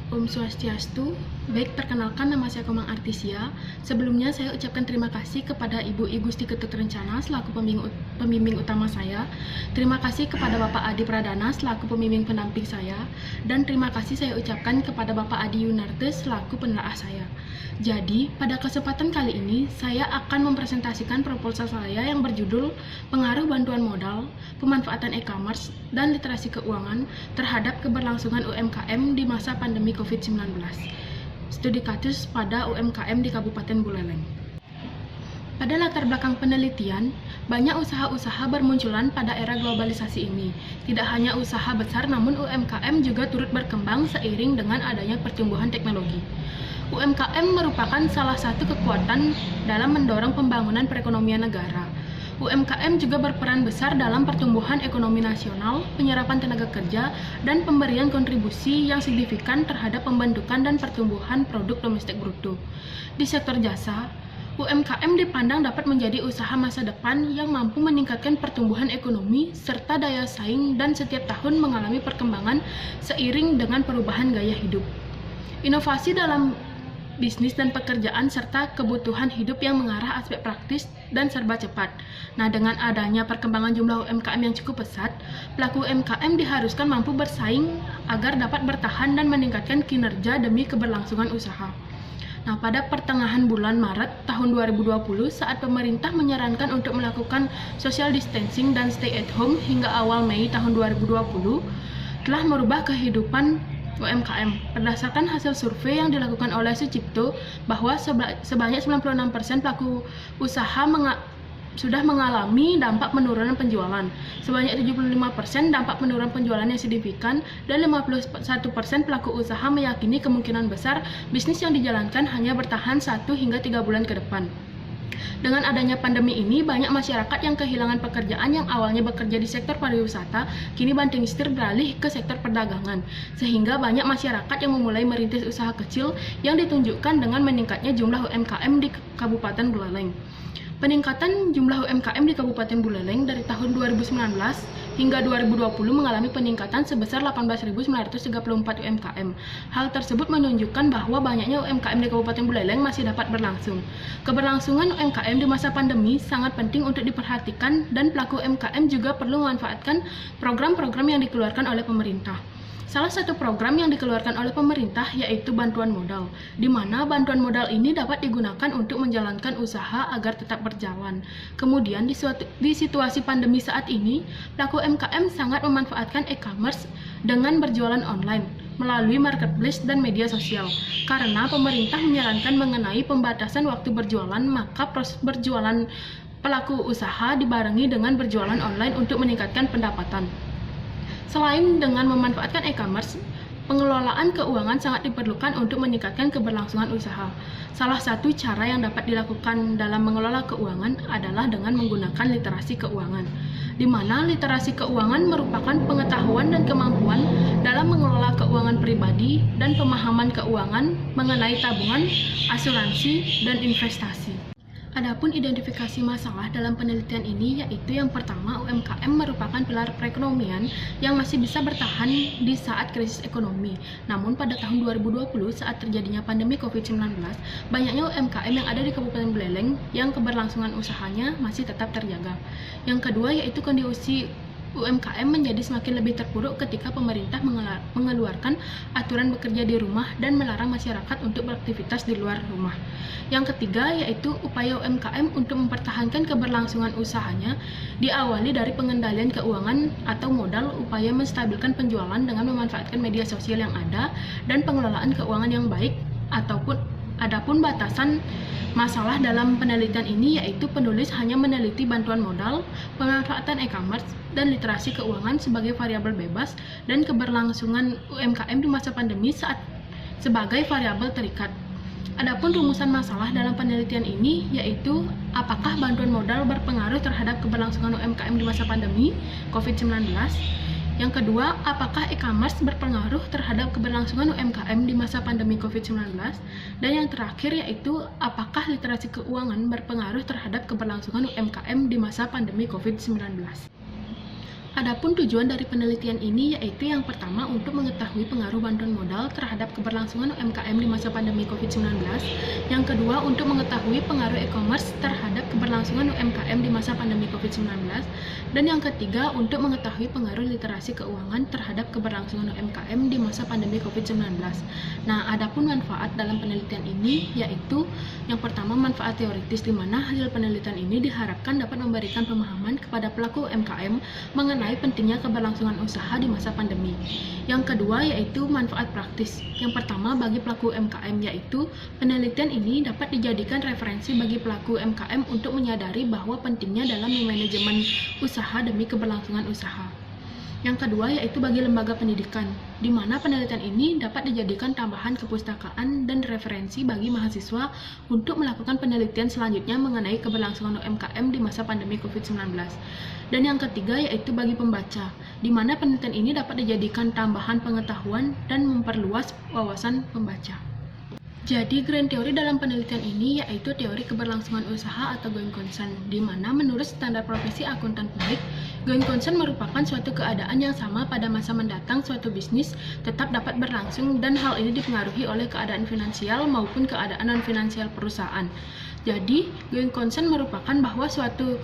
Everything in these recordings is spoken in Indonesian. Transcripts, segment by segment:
Om Swastiastu. Baik, perkenalkan nama saya Komang Artisia. Sebelumnya saya ucapkan terima kasih kepada Ibu I Gusti Ketut Rencana selaku pembimbing utama saya. Terima kasih kepada Bapak Adi Pradana selaku pembimbing pendamping saya. Dan terima kasih saya ucapkan kepada Bapak Adi Yunarte selaku penelaah saya. Jadi, pada kesempatan kali ini saya akan mempresentasikan proposal saya yang berjudul Pengaruh Bantuan Modal, Pemanfaatan E-commerce, dan Literasi Keuangan terhadap keberlangsungan UMKM di masa pandemi COVID-19. Studi kasus pada UMKM di Kabupaten Buleleng. Pada latar belakang penelitian, banyak usaha-usaha bermunculan pada era globalisasi ini. Tidak hanya usaha besar, namun UMKM juga turut berkembang seiring dengan adanya pertumbuhan teknologi. UMKM merupakan salah satu kekuatan dalam mendorong pembangunan perekonomian negara. UMKM juga berperan besar dalam pertumbuhan ekonomi nasional, penyerapan tenaga kerja, dan pemberian kontribusi yang signifikan terhadap pembentukan dan pertumbuhan produk domestik bruto. Di sektor jasa, UMKM dipandang dapat menjadi usaha masa depan yang mampu meningkatkan pertumbuhan ekonomi serta daya saing dan setiap tahun mengalami perkembangan seiring dengan perubahan gaya hidup. Inovasi dalam bisnis dan pekerjaan serta kebutuhan hidup yang mengarah aspek praktis dan serba cepat. Nah, dengan adanya perkembangan jumlah UMKM yang cukup pesat, pelaku UMKM diharuskan mampu bersaing agar dapat bertahan dan meningkatkan kinerja demi keberlangsungan usaha. Nah, pada pertengahan bulan Maret tahun 2020, saat pemerintah menyarankan untuk melakukan social distancing dan stay at home hingga awal Mei tahun 2020, telah merubah kehidupan UMKM. Berdasarkan hasil survei yang dilakukan oleh Sucipto, bahwa sebanyak 96% pelaku usaha sudah mengalami dampak penurunan penjualan. Sebanyak 75% dampak penurunan penjualan yang signifikan, dan 51% pelaku usaha meyakini kemungkinan besar bisnis yang dijalankan hanya bertahan 1 hingga 3 bulan ke depan. Dengan adanya pandemi ini, banyak masyarakat yang kehilangan pekerjaan yang awalnya bekerja di sektor pariwisata, kini banting setir beralih ke sektor perdagangan. Sehingga banyak masyarakat yang memulai merintis usaha kecil yang ditunjukkan dengan meningkatnya jumlah UMKM di Kabupaten Buleleng. Peningkatan jumlah UMKM di Kabupaten Buleleng dari tahun 2019 hingga 2020 mengalami peningkatan sebesar 18.934 UMKM. Hal tersebut menunjukkan bahwa banyaknya UMKM di Kabupaten Buleleng masih dapat berlangsung. Keberlangsungan UMKM di masa pandemi sangat penting untuk diperhatikan, dan pelaku UMKM juga perlu memanfaatkan program-program yang dikeluarkan oleh pemerintah. Salah satu program yang dikeluarkan oleh pemerintah yaitu bantuan modal, di mana bantuan modal ini dapat digunakan untuk menjalankan usaha agar tetap berjalan. Kemudian di situasi pandemi saat ini, pelaku UMKM sangat memanfaatkan e-commerce dengan berjualan online melalui marketplace dan media sosial. Karena pemerintah menyarankan mengenai pembatasan waktu berjualan, maka proses berjualan pelaku usaha dibarengi dengan berjualan online untuk meningkatkan pendapatan. Selain dengan memanfaatkan e-commerce, pengelolaan keuangan sangat diperlukan untuk meningkatkan keberlangsungan usaha. Salah satu cara yang dapat dilakukan dalam mengelola keuangan adalah dengan menggunakan literasi keuangan, di mana literasi keuangan merupakan pengetahuan dan kemampuan dalam mengelola keuangan pribadi dan pemahaman keuangan mengenai tabungan, asuransi, dan investasi. Adapun identifikasi masalah dalam penelitian ini yaitu yang pertama, UMKM merupakan pilar perekonomian yang masih bisa bertahan di saat krisis ekonomi. Namun pada tahun 2020 saat terjadinya pandemi COVID-19, banyaknya UMKM yang ada di Kabupaten Buleleng yang keberlangsungan usahanya masih tetap terjaga. Yang kedua yaitu kondisi UMKM menjadi semakin lebih terpuruk ketika pemerintah mengeluarkan aturan bekerja di rumah dan melarang masyarakat untuk beraktivitas di luar rumah. Yang ketiga yaitu upaya UMKM untuk mempertahankan keberlangsungan usahanya diawali dari pengendalian keuangan atau modal, upaya menstabilkan penjualan dengan memanfaatkan media sosial yang ada, dan pengelolaan keuangan yang baik. Adapun batasan masalah dalam penelitian ini yaitu penulis hanya meneliti bantuan modal, pemanfaatan e-commerce, dan literasi keuangan sebagai variabel bebas, dan keberlangsungan UMKM di masa pandemi sebagai variabel terikat. Adapun rumusan masalah dalam penelitian ini yaitu apakah bantuan modal berpengaruh terhadap keberlangsungan UMKM di masa pandemi COVID-19? Yang kedua, apakah e-commerce berpengaruh terhadap keberlangsungan UMKM di masa pandemi COVID-19? Dan yang terakhir yaitu, apakah literasi keuangan berpengaruh terhadap keberlangsungan UMKM di masa pandemi COVID-19? Adapun tujuan dari penelitian ini yaitu yang pertama untuk mengetahui pengaruh bantuan modal terhadap keberlangsungan UMKM di masa pandemi COVID-19. Yang kedua untuk mengetahui pengaruh e-commerce terhadap keberlangsungan UMKM di masa pandemi COVID-19. Dan yang ketiga untuk mengetahui pengaruh literasi keuangan terhadap keberlangsungan UMKM di masa pandemi COVID-19. Nah, adapun manfaat dalam penelitian ini yaitu yang pertama manfaat teoritis, di mana hasil penelitian ini diharapkan dapat memberikan pemahaman kepada pelaku UMKM mengenai pentingnya keberlangsungan usaha di masa pandemi. Yang kedua yaitu manfaat praktis. Yang pertama bagi pelaku UMKM yaitu penelitian ini dapat dijadikan referensi bagi pelaku UMKM untuk menyadari bahwa pentingnya dalam manajemen usaha demi keberlangsungan usaha. Yang kedua yaitu bagi lembaga pendidikan, di mana penelitian ini dapat dijadikan tambahan kepustakaan dan referensi bagi mahasiswa untuk melakukan penelitian selanjutnya mengenai keberlangsungan UMKM di masa pandemi COVID-19. Dan yang ketiga yaitu bagi pembaca, di mana penelitian ini dapat dijadikan tambahan pengetahuan dan memperluas wawasan pembaca. Jadi, grand teori dalam penelitian ini yaitu teori keberlangsungan usaha atau going concern, di mana menurut standar profesi akuntan publik, going concern merupakan suatu keadaan yang sama pada masa mendatang suatu bisnis tetap dapat berlangsung dan hal ini dipengaruhi oleh keadaan finansial maupun keadaan non-finansial perusahaan. Jadi, going concern merupakan bahwa suatu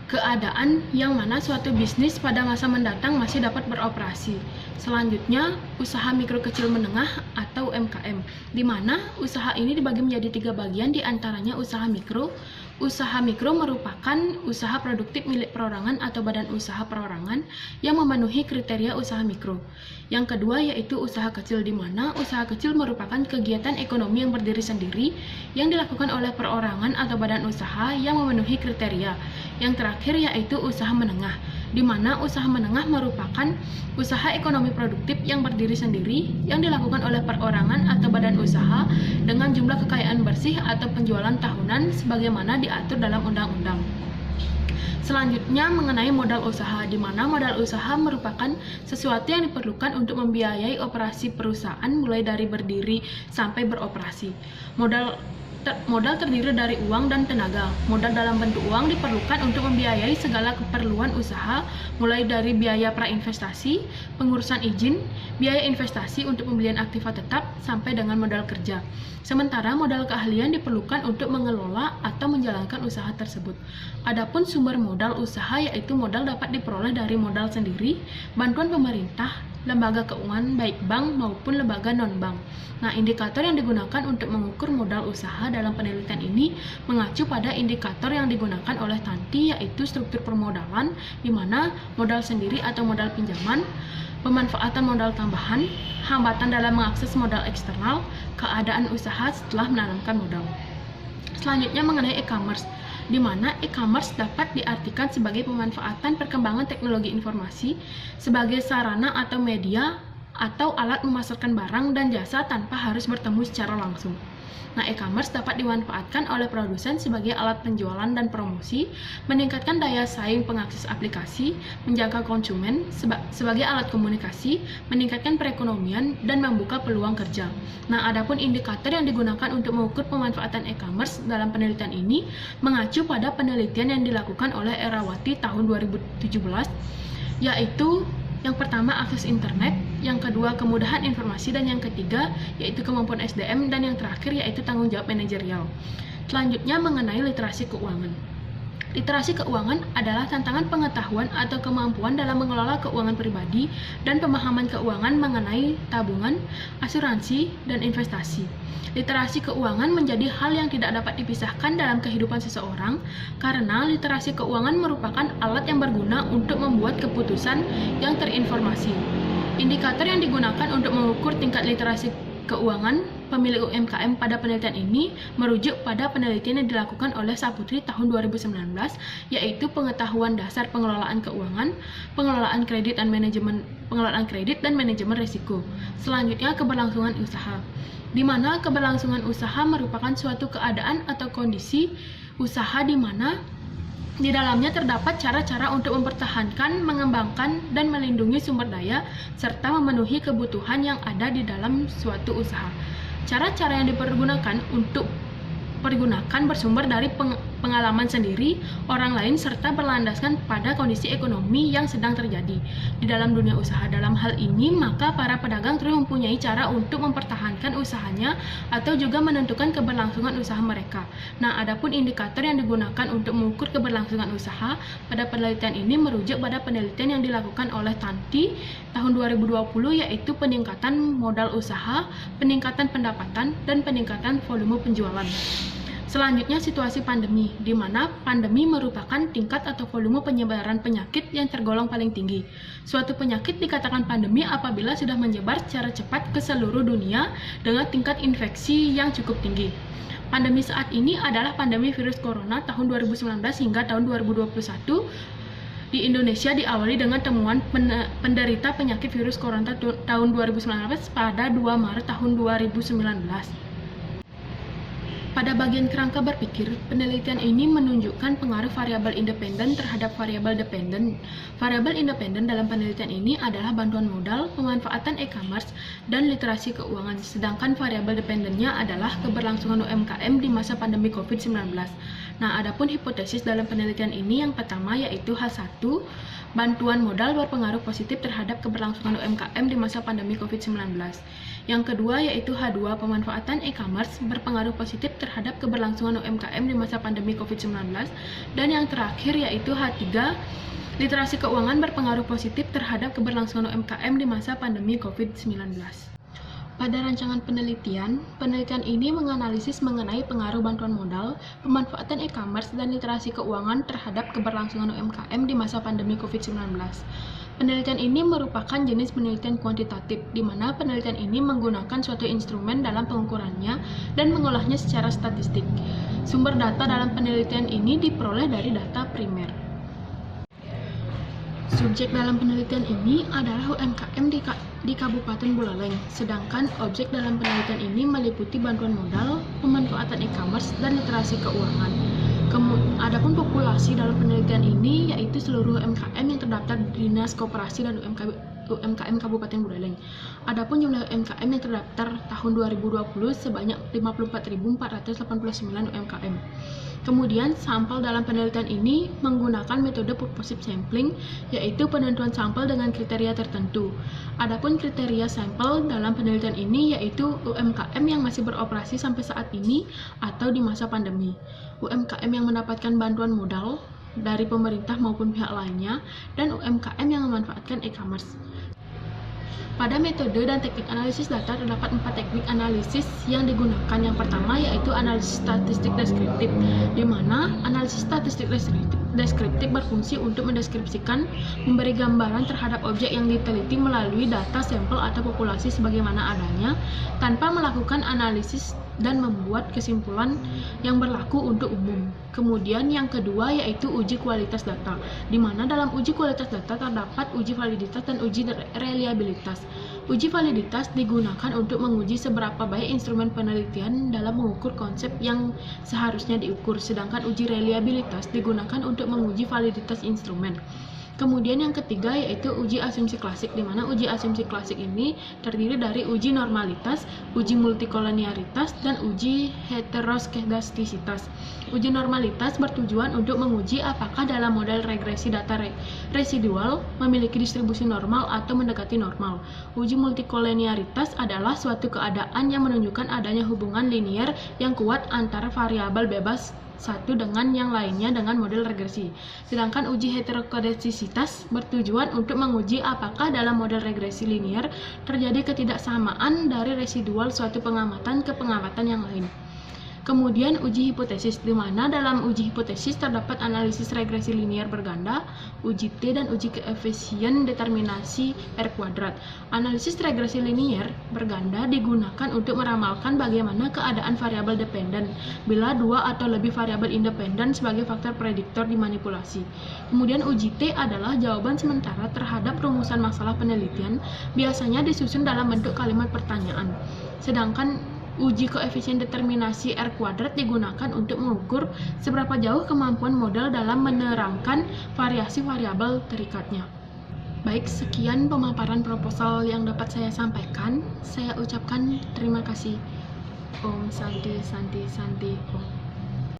keadaan yang mana suatu bisnis pada masa mendatang masih dapat beroperasi. Selanjutnya, usaha mikro kecil menengah atau UMKM, di mana usaha ini dibagi menjadi 3 bagian, di antaranya usaha mikro. Usaha mikro merupakan usaha produktif milik perorangan atau badan usaha perorangan yang memenuhi kriteria usaha mikro. Yang kedua yaitu usaha kecil, di mana usaha kecil merupakan kegiatan ekonomi yang berdiri sendiri yang dilakukan oleh perorangan atau badan usaha yang memenuhi kriteria. Yang terakhir yaitu usaha menengah, di mana usaha menengah merupakan usaha ekonomi produktif yang berdiri sendiri yang dilakukan oleh perorangan atau badan usaha dengan jumlah kekayaan bersih atau penjualan tahunan sebagaimana diatur dalam undang-undang. Selanjutnya mengenai modal usaha, di mana modal usaha merupakan sesuatu yang diperlukan untuk membiayai operasi perusahaan mulai dari berdiri sampai beroperasi. Modal terdiri dari uang dan tenaga. Modal dalam bentuk uang diperlukan untuk membiayai segala keperluan usaha, mulai dari biaya prainvestasi, pengurusan izin, biaya investasi untuk pembelian aktiva tetap, sampai dengan modal kerja. Sementara modal keahlian diperlukan untuk mengelola atau menjalankan usaha tersebut. Adapun sumber modal usaha yaitu modal dapat diperoleh dari modal sendiri, bantuan pemerintah, lembaga keuangan baik bank maupun lembaga non-bank. Nah, indikator yang digunakan untuk mengukur modal usaha dalam penelitian ini mengacu pada indikator yang digunakan oleh Tanti, yaitu struktur permodalan, di mana modal sendiri atau modal pinjaman, pemanfaatan modal tambahan, hambatan dalam mengakses modal eksternal, keadaan usaha setelah menanamkan modal. Selanjutnya mengenai e-commerce, di mana e-commerce dapat diartikan sebagai pemanfaatan perkembangan teknologi informasi sebagai sarana atau media atau alat memasarkan barang dan jasa tanpa harus bertemu secara langsung. Nah, e-commerce dapat dimanfaatkan oleh produsen sebagai alat penjualan dan promosi, meningkatkan daya saing pengakses aplikasi, menjangkau konsumen sebagai alat komunikasi, meningkatkan perekonomian, dan membuka peluang kerja. Nah, adapun indikator yang digunakan untuk mengukur pemanfaatan e-commerce dalam penelitian ini mengacu pada penelitian yang dilakukan oleh Erawati tahun 2017, yaitu yang pertama akses internet, yang kedua kemudahan informasi, dan yang ketiga yaitu kemampuan SDM, dan yang terakhir yaitu tanggung jawab manajerial. Selanjutnya mengenai literasi keuangan. Literasi keuangan adalah tantangan pengetahuan atau kemampuan dalam mengelola keuangan pribadi dan pemahaman keuangan mengenai tabungan, asuransi, dan investasi. Literasi keuangan menjadi hal yang tidak dapat dipisahkan dalam kehidupan seseorang karena literasi keuangan merupakan alat yang berguna untuk membuat keputusan yang terinformasi. Indikator yang digunakan untuk mengukur tingkat literasi keuangan pemilik UMKM pada penelitian ini merujuk pada penelitian yang dilakukan oleh Saputri tahun 2019, yaitu pengetahuan dasar pengelolaan keuangan, pengelolaan kredit dan manajemen risiko. Selanjutnya keberlangsungan usaha, di mana keberlangsungan usaha merupakan suatu keadaan atau kondisi usaha di mana di dalamnya terdapat cara-cara untuk mempertahankan, mengembangkan, dan melindungi sumber daya, serta memenuhi kebutuhan yang ada di dalam suatu usaha. Cara-cara yang dipergunakan bersumber dari pengalaman sendiri, orang lain, serta berlandaskan pada kondisi ekonomi yang sedang terjadi di dalam dunia usaha. Dalam hal ini, maka para pedagang terus mempunyai cara untuk mempertahankan usahanya atau juga menentukan keberlangsungan usaha mereka. Nah, adapun indikator yang digunakan untuk mengukur keberlangsungan usaha pada penelitian ini merujuk pada penelitian yang dilakukan oleh Tanti tahun 2020, yaitu peningkatan modal usaha, peningkatan pendapatan, dan peningkatan volume penjualan. Selanjutnya, situasi pandemi, di mana pandemi merupakan tingkat atau volume penyebaran penyakit yang tergolong paling tinggi. Suatu penyakit dikatakan pandemi apabila sudah menyebar secara cepat ke seluruh dunia dengan tingkat infeksi yang cukup tinggi. Pandemi saat ini adalah pandemi virus corona tahun 2019 hingga tahun 2021. Di Indonesia diawali dengan temuan penderita penyakit virus corona tahun 2019 pada 2 Maret tahun 2019. Pada bagian kerangka berpikir, penelitian ini menunjukkan pengaruh variabel independen terhadap variabel dependen. Variabel independen dalam penelitian ini adalah bantuan modal, pemanfaatan e-commerce, dan literasi keuangan, sedangkan variabel dependennya adalah keberlangsungan UMKM di masa pandemi COVID-19. Nah, adapun hipotesis dalam penelitian ini yang pertama yaitu H1, bantuan modal berpengaruh positif terhadap keberlangsungan UMKM di masa pandemi COVID-19. Yang kedua yaitu H2, pemanfaatan e-commerce berpengaruh positif terhadap keberlangsungan UMKM di masa pandemi COVID-19. Dan yang terakhir yaitu H3, literasi keuangan berpengaruh positif terhadap keberlangsungan UMKM di masa pandemi COVID-19. Pada rancangan penelitian ini menganalisis mengenai pengaruh bantuan modal, pemanfaatan e-commerce, dan literasi keuangan terhadap keberlangsungan UMKM di masa pandemi COVID-19. Penelitian ini merupakan jenis penelitian kuantitatif, di mana penelitian ini menggunakan suatu instrumen dalam pengukurannya dan mengolahnya secara statistik. Sumber data dalam penelitian ini diperoleh dari data primer. Subjek dalam penelitian ini adalah UMKM di Kabupaten Buleleng, sedangkan objek dalam penelitian ini meliputi bantuan modal, pemanfaatan e-commerce, dan literasi keuangan. Adapun populasi dalam penelitian ini yaitu seluruh UMKM yang terdaftar di Dinas Koperasi dan UMKM Kabupaten Buleleng. Adapun jumlah UMKM yang terdaftar tahun 2020 sebanyak 54.489 UMKM. Kemudian, sampel dalam penelitian ini menggunakan metode purposive sampling, yaitu penentuan sampel dengan kriteria tertentu. Adapun kriteria sampel dalam penelitian ini yaitu UMKM yang masih beroperasi sampai saat ini atau di masa pandemi, UMKM yang mendapatkan bantuan modal dari pemerintah maupun pihak lainnya, dan UMKM yang memanfaatkan e-commerce. Pada metode dan teknik analisis data terdapat 4 teknik analisis yang digunakan. Yang pertama yaitu analisis statistik deskriptif, di mana analisis statistik deskriptif berfungsi untuk mendeskripsikan, memberi gambaran terhadap objek yang diteliti melalui data sampel atau populasi sebagaimana adanya, tanpa melakukan analisis dan membuat kesimpulan yang berlaku untuk umum. Kemudian yang kedua yaitu uji kualitas data, di mana dalam uji kualitas data terdapat uji validitas dan uji reliabilitas. Uji validitas digunakan untuk menguji seberapa baik instrumen penelitian dalam mengukur konsep yang seharusnya diukur, sedangkan uji reliabilitas digunakan untuk menguji validitas instrumen. Kemudian yang ketiga yaitu uji asumsi klasik, di mana uji asumsi klasik ini terdiri dari uji normalitas, uji multikolonialitas, dan uji heteroskedastisitas. Uji normalitas bertujuan untuk menguji apakah dalam model regresi data residual memiliki distribusi normal atau mendekati normal. Uji multikolonialitas adalah suatu keadaan yang menunjukkan adanya hubungan linier yang kuat antara variabel bebas satu dengan yang lainnya dengan model regresi. Sedangkan uji heterokodestisitas bertujuan untuk menguji apakah dalam model regresi linier terjadi ketidaksamaan dari residual suatu pengamatan ke pengamatan yang lain. Kemudian uji hipotesis, di mana dalam uji hipotesis terdapat analisis regresi linier berganda, uji T, dan uji koefisien determinasi R kuadrat. Analisis regresi linier berganda digunakan untuk meramalkan bagaimana keadaan variabel dependen bila dua atau lebih variabel independen sebagai faktor prediktor dimanipulasi. Kemudian uji T adalah jawaban sementara terhadap rumusan masalah penelitian, biasanya disusun dalam bentuk kalimat pertanyaan. Sedangkan uji koefisien determinasi R kuadrat digunakan untuk mengukur seberapa jauh kemampuan model dalam menerangkan variasi variabel terikatnya. Baik, sekian pemaparan proposal yang dapat saya sampaikan. Saya ucapkan terima kasih. Om Santi Santi Santi Om.